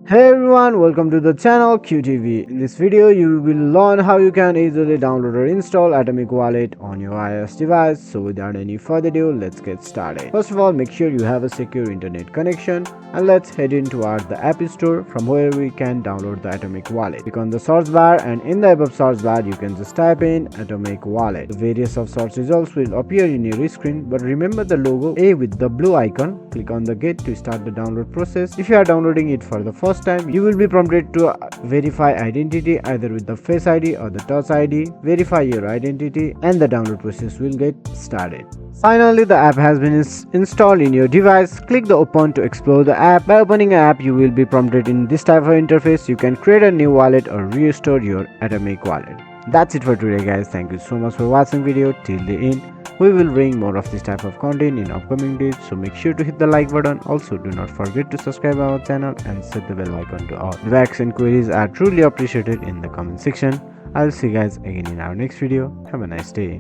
Hey everyone, welcome to the channel QTV. In this video, you will learn how you can easily download or install Atomic Wallet on your iOS device. So without any further ado, let's get started. First of all, make sure you have a secure internet connection and let's head in towards the App Store from where we can download the Atomic Wallet. Click on the search bar and in the above search bar, you can just type in Atomic Wallet. The various of search results will appear in your screen, but remember the logo A with the blue icon. Click on the get to start the download process. If you are downloading it for the first time, you will be prompted to verify identity either with the Face ID or the Touch ID. Verify your identity and the download process will get started. Finally, the app has been installed in your device. Click the open to explore the app. By opening an app, you will be prompted in this type of interface. You can create a new wallet or restore your Atomic Wallet. That's it for today guys. Thank you so much for watching video till the end. We will bring more of this type of content in upcoming days, so make sure to hit the like button. Also, do not forget to subscribe our channel and set the bell icon to all. Feedbacks and queries are truly appreciated in the comment section. I'll see you guys again in our next video. Have a nice day.